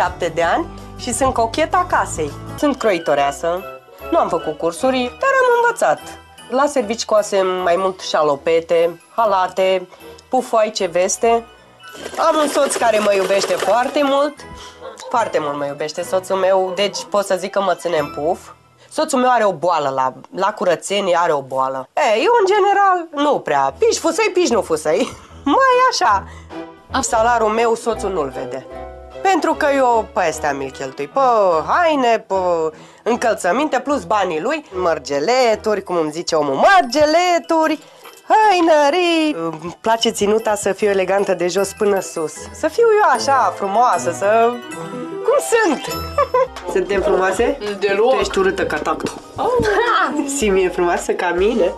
7 de ani și sunt cocheta casei. Sunt croitoreasă, nu am făcut cursuri, dar am învățat. La servici coasem mai mult șalopete, halate, pufoaice, veste. Am un soț care mă iubește foarte mult mă iubește soțul meu, deci pot să zic că mă ține în puf. Soțul meu are o boală, la curățenie are o boală. Eu în general nu prea, piși fusăi, piși nu fusăi, mai așa. Salariul meu soțul nu-l vede, pentru că eu pe astea mi-l cheltui, pe haine, pe încălțăminte, plus banii lui, mărgeleturi, cum îmi zice omul, mărgeleturi, hainării. Îmi place ținuta să fiu elegantă de jos până sus, să fiu eu așa frumoasă, cum sunt. Suntem frumoase? Deloc. Tu ești urâtă ca tactul. Simi e frumoasă ca mine.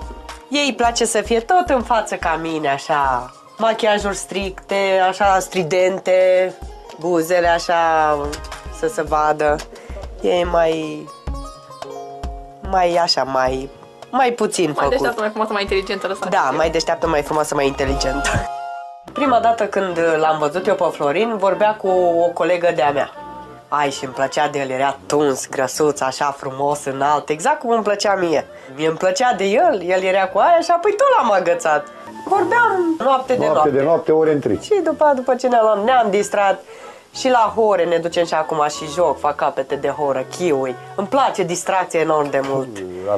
Ei îi place să fie tot în față ca mine, așa. Machiajuri stricte, așa stridente, buzele așa să se vadă. E mai puțin făcut. Mai deșteaptă, mai frumoasă, mai inteligentă, lăsați. Da, mai deșteaptă, mai frumoasă, mai inteligentă. Prima dată când l-am văzut eu pe Florin, vorbea cu o colegă de-a mea. Și îmi plăcea de el, era tuns, grăsuț, așa frumos, înalt, exact cum îmi plăcea mie. Mie îmi plăcea de el era cu aia și apoi tot l-am agățat. Vorbeam noapte de noapte, ore întregi. Și după ce ne-am distrat și la hore ne ducem și acum și joc, fac capete de horă, chiui. Îmi place distracție enorm de mult.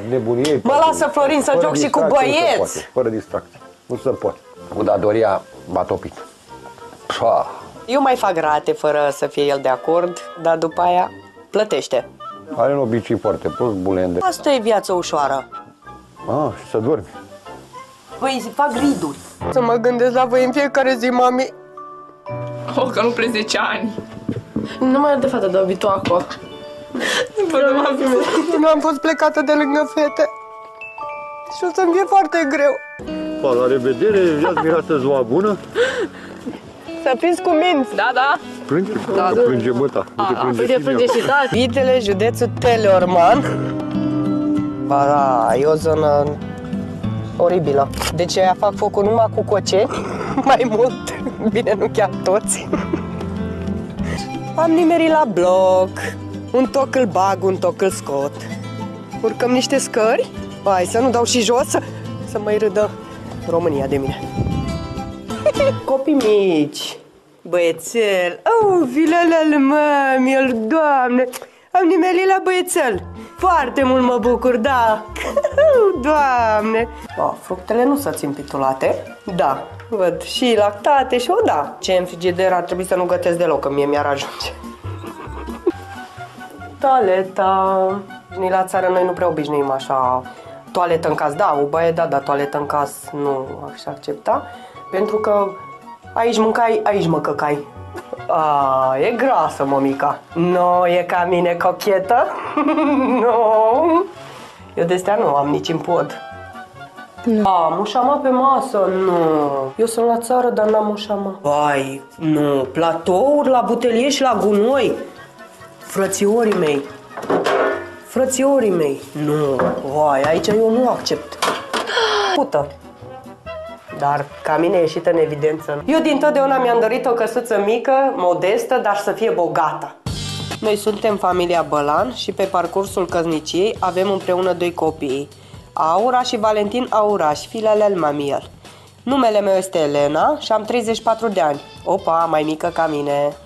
Nebunie. Mă lasă Florin să joc și cu băieți. Fără distracție, nu se poate. Cu Dadoria m-a topit. Eu mai fac rate fără să fie el de acord, dar după aia plătește. Are un obicei foarte prost, bulende. Asta e viața ușoară. Și să dormi. Păi fac riduri. Să mă gândesc la voi în fiecare zi, mami. Că nu pleci 10 ani. Nu mai e de fată de obitoaco. Nu am fost plecată de lângă fete. Și o să-mi fie foarte greu. La revedere, viața mirată, ziua bună. Să fiți cu minți. Da. Plânge? Da. Plânge băta. Uite, plânge și tati. Vitele, județul Teleorman. Ba da, e o zonă oribilă. Deci aia fac focul numai cu coceni, mai mult, bine, nu chiar toți. Am nimerit la bloc, un toc îl bag, un toc îl scot. Urcăm niște scări, hai să nu dau și jos, să mai râdă România de mine. Copii mici, băiețel, filalele mami, Doamne, am nimerit la băiețel. Foarte mult mă bucur, da. Doamne. Fructele nu sunt țin-pitulate. Da, văd. Și lactate și da. Ce în frigider ar trebui să nu gătesc deloc, că mie mi-ar ajunge. Toaleta. Nici la țară noi nu prea obișnuim așa. Toaletă în caz, da, o baie, da, dar toaletă în caz nu aș accepta. Pentru că aici mâncai, aici mă căcai. E grasă, mămica. Nu e ca mine cochetă. Nu. Eu de-astea nu am nici în pod. Mușama pe masă, nu. Eu sunt la țară, dar n-am mușama. Vai, nu. Platouri la butelie și la gunoi. Frățiorii mei. Nu. Vai, aici eu nu accept. Pută. Dar ca mine e ieșită în evidență. Eu dintotdeauna mi-am dorit o căsuță mică, modestă, dar să fie bogată. Noi suntem familia Bălan și pe parcursul căsniciei avem împreună 2 copii, Aura și Valentin Auraș, filele al mamiel. Numele meu este Elena și am 34 de ani. Opa, mai mică ca mine.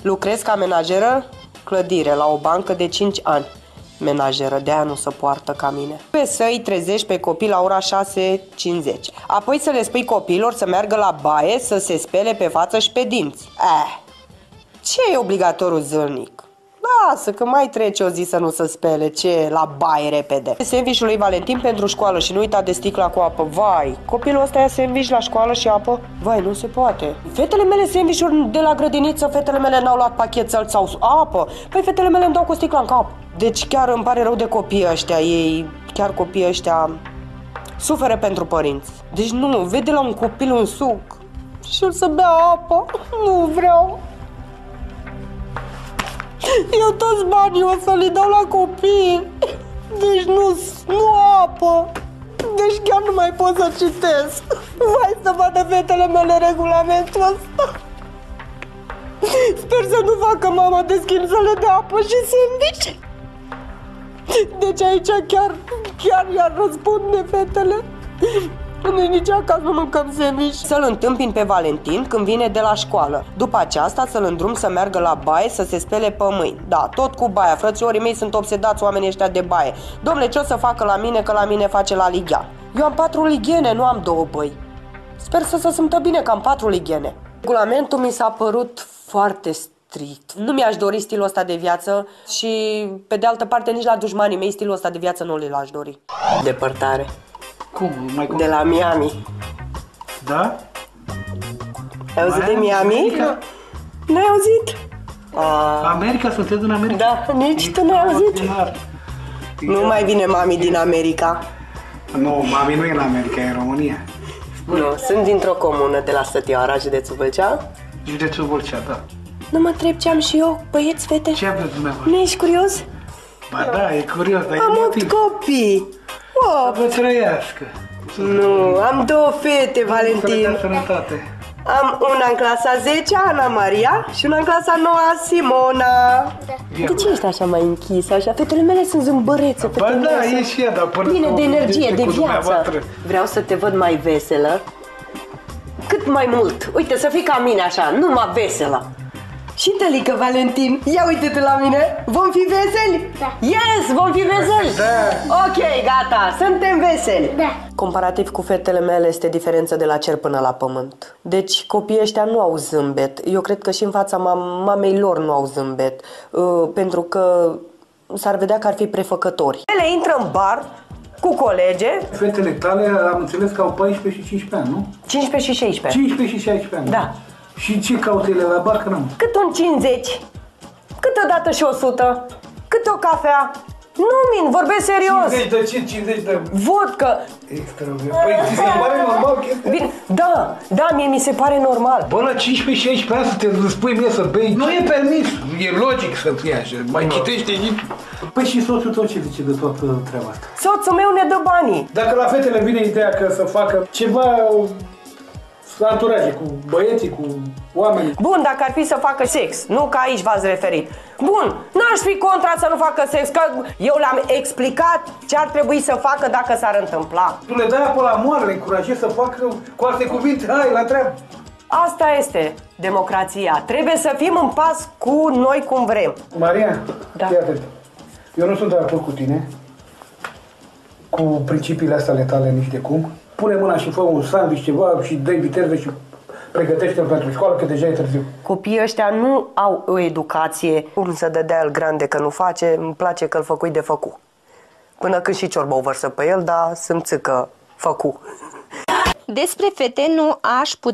Lucrez ca menajeră clădire la o bancă de 5 ani. Menajeră, de aia nu se poartă ca mine. Trebuie să îi trezești pe copii la ora 6:50. Apoi să le spui copiilor să meargă la baie, să se spele pe față și pe dinți. Ce e obligatoriu zilnic? Lasă că mai trece o zi să nu se spele, ce la baie repede. Sandwich-ul lui Valentin pentru școală și nu uita de sticla cu apă. Vai, copilul ăsta ia sandwich la școală și apă? Vai, nu se poate. Fetele mele sandwich-uri de la grădiniță, fetele mele n-au luat pachetel sau apă. Păi fetele mele îmi dau cu sticla în cap. Deci chiar îmi pare rău de copiii ăștia, chiar copiii ăștia suferă pentru părinți. Deci nu, vede la un copil un suc și el să bea apă. Nu vreau. Eu toți banii o să le dau la copii. Deci nu apă. Deci chiar nu mai pot să citesc. Vai să vadă fetele mele regulamentul ăsta. Sper să nu facă mama de schimb să le dea apă și sandwich. Deci aici chiar i-ar răspunde fetele. În niciun caz nu mâncăm sandwich. Să-l întâmpin pe Valentin când vine de la școală. După aceasta să-l îndrum să meargă la baie să se spele pe mâini. Da, tot cu baia. Frățiorii mei sunt obsedați oamenii ăștia de baie. Dom'le, ce o să facă la mine, că la mine face la lighean? Eu am 4 lighene, nu am 2 băi. Sper să se simtă bine că am 4 lighene. Regulamentul mi s-a părut foarte strict. Nu mi-aș dori stilul ăsta de viață și, pe de altă parte, nici la dușmanii mei stilul ăsta de viață nu l-aș dori. Depărtare. Cum? De la Miami. Da? Ai auzit de Miami? N-ai auzit? America? Sunteți în America? Da, nici tu n-ai auzit? Nu mai vine mami din America. Nu, mami nu e în America, e în România. Nu, sunt dintr-o comună de la Sătioara, județul Vâlcea. Județul Vâlcea, da. Nu mă întreb ce am și eu, băieți, fete? Ce aveți dumneavoastră? Nu ești curios? Ba da, e curios, dar Am e 8 motiv. copii. Să vă trăiască. Nu, am 2 fete, Valentin. Sănătate. Am una în clasa 10, Ana Maria, și una în clasa 9, Simona. De ce ești așa mai închisă, așa? Fetele mele sunt zâmbărețe. Ba da, e și ea, dar până Pline de energie, de cu viață. dumneavoastră. Vreau să te văd mai veselă. Cât mai mult. Uite, să fii ca mine așa, numai veselă. Și tălică, Valentin, ia uite-te la mine. Vom fi veseli? Da. Yes, vom fi veseli? Da. Ok, gata, suntem veseli. Da. Comparativ cu fetele mele este diferență de la cer până la pământ. Deci copiii ăștia nu au zâmbet. Eu cred că și în fața mamei lor nu au zâmbet. Pentru că s-ar vedea că ar fi prefăcători. Ele intră în bar cu colege. Fetele tale am înțeles că au 14 și 15 ani, nu? 15 și 16. 15 și 16 ani. Da. Și ce caută ele la bar, că n-am? Cât un 50, câteodată și 100, câte o cafea. Nu min, vorbesc serios. 50 de ce? 50 de... Vodka. Extraordinar. Păi ți se pare normal chestia? Bine, da, mie mi se pare normal. Bă, la 15-16 ani să te spui mie să bei, nu e permis. E logic să fie așa. Mai citește și... Păi și soțul tot ce zice de toată treaba asta? Soțul meu ne dă banii. Dacă la fetele vine ideea că să facă ceva anturaje cu băieții, cu oamenii. Bun, dacă ar fi să facă sex, nu că aici v-ați referit. Bun, n-aș fi contra să nu facă sex, că eu le-am explicat ce ar trebui să facă dacă s-ar întâmpla. Tu le dai apă la moară, le încurajezi să facă cu alte cuvinte, hai, la treabă. Asta este democrația. Trebuie să fim în pas cu noi cum vrem. Maria, Da. fii atent. Eu nu sunt de acord cu tine, cu principiile astea ale tale nici de cum. Pune mâna și fă un sandwich ceva și dă-i viteză și pregătește-l pentru școală, că deja e târziu. Copiii ăștia nu au o educație. Cum să dădea el grande că nu face, îmi place că-l făcui de făcu. Până când și ciorba o vărsă pe el, dar să-mi țică făcu. Despre fete nu aș putea